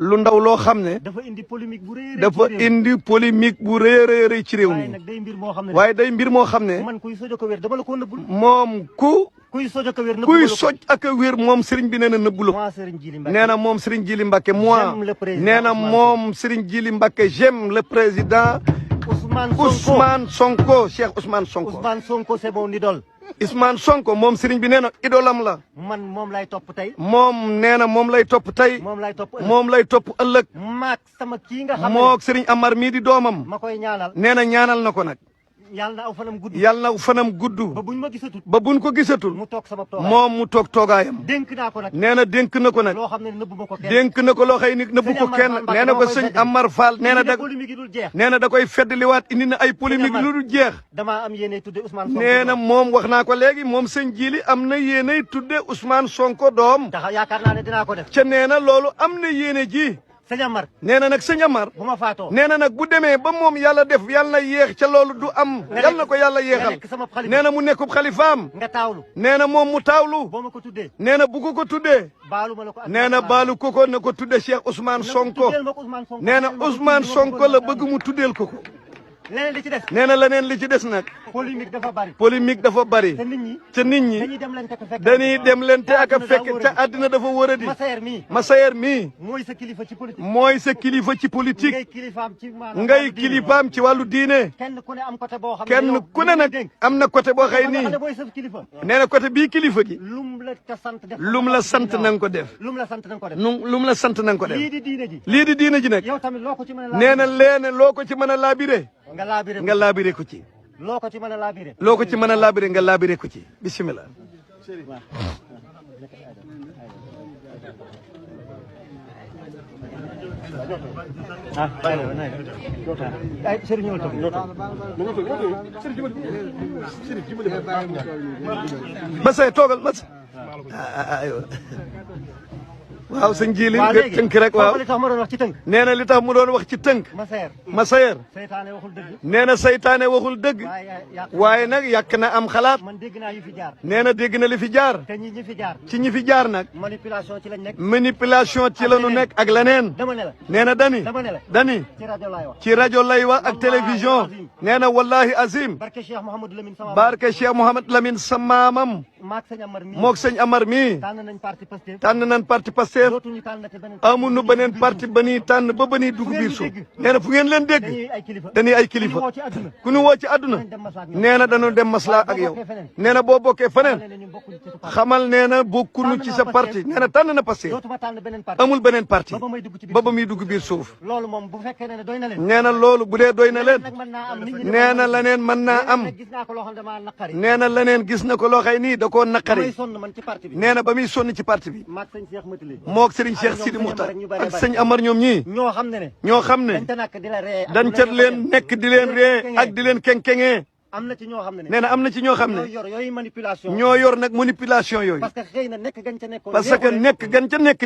lu ndaw loo xam ne. dafa indi polémique bu rëy dafa indi polémique bu rëy ci réew mi. waaye day mbir moo xam ne. man kuy soj ak a wér dama la ko nëbbul. moom kuy soj ak a wér moom Serigne bi nee na nëbbul ko. nee na moom Serigne Djily Mbacké nee na moom Serigne Djily Mbacké j'aime le président Ousmane Sonko Cheikh Ousmane Sonko. Ousmane Sonko c'est mon idole. Ousmane Sonko moom Serigne bi nee na idolam la. man moom lay topp tey. moom nee na moom lay topp tey. moom lay topp ëllëg. maak sama kii nga xam ne moog Serigne Amar mii di doomam. ma koy ñaanal. nee na ñaanal na ko nag. yàlla na aw fanam gudd. yàlla na aw fanam gudd. ba buñ ko gisatul. mu toog sama toogaay moom mu toog toogaayam. dénk naa ko nag. nee na dénk na ko nag. loo xam ne nëbbu ma ko kenn. dénk na ko loo xëy ni nëbbu ko kenn. nee na ko sëñ Amar Fall nee na da koy feddliwaat indi na ay polémique lu dul jeex. damaa am yéene tudde Ousmane Sonko. nee na moom wax naa ko léegi moom sëñ Djily am na yéene tudde Ousmane Sonko doom. tax yaakaar naa ne dinaa ko def. ca nee na loolu am na yéene ji. sëñ Amar nee na nag sëñ Amar bu ma faatoo nee na nag bu demee ba moom yàlla def yàlla na yéex ca loolu du am yàlla na ko yàlla yéexal nee na mu nekkub xalifaam nga taawlu nee na moom mu taawlu boo ma ko tuddee nee na bu ko tuddee baalu ma la ko nee na baalu ko na ko tudde Cheikh Ousmane Sonko nee na Ousmane Sonko la bëgg mu tuddeel ko. leneen li ci des nee na leneen li ci des nag. polémique dafa bari. polémique dafa bari. te nit ñi dañuy dem leen te ak a fekk te àddina dafa wëradi. Massayer mii. mooy sa kilifa ci politique. mooy sa kilifa ci politique. ngay kilifaam ci wàllu diine. kenn ku ne am côté boo xam ne kenn ku ne nag am na côté boo xëy nii. nee na côté bii kilifa gi. lum la sant na nga ko def. lum la sant na nga ko def. lum la sant na nga ko def. lii di diine ji. lii di diine ji nag. yow tamit loo ko ci mën a nee na leene loo ko ci mën a laabire. nga laabire ko ci. loo ko ci mën a laabire. loo ko ci mën a laabire nga laabire ko ci bisimilah. Massayer toogal Massayer. waaw sëñ Djily tënk rek waaw nee na li tax mu doon wax ci tënk. Massayer nee na saytaane waxul dëgg. waaye nag yàq na am xalaat. nee na dégg na li fi jaar. ci ñi fi jaar nag. manipulation ci la ñu nekk ak leneen. nee na dani ci rajo lay wax ak télévision. nee na wallahi azim. barke Cheikh Mouhamad Lamine sa maamam. moog sëñ Amar mii. tànn nañ parti Pastef. amuñu beneen parti ba ñuy tànn ba ñuy dugg biir suuf nee na fu ngeen leen dégg dañuy ay kilifa ku ñu woo ci àdduna nee na dañu dem maslaa ak yow nee na boo bokkee feneen xamal nee na bokkuñu ci sa parti nee na tànn na Pastef amul beneen parti ba muy dugg biir suuf nee na loolu bu dee doy na leen nee na leneen mën naa am nee na leneen gis na ko loo xëy nii da koo naqari nee na ba muy sonn ci parti bi. moog Serigne Cheikh Sidi Moukhtar ak sëñ Amar ñoom ñii ñoo xam ne dañ ca leen nekk di leen ree ak di leen keng-kengee nee na am na ci ñoo xam ne ñoo yor nag manipulation yooyu parce que nekk gan ca nekk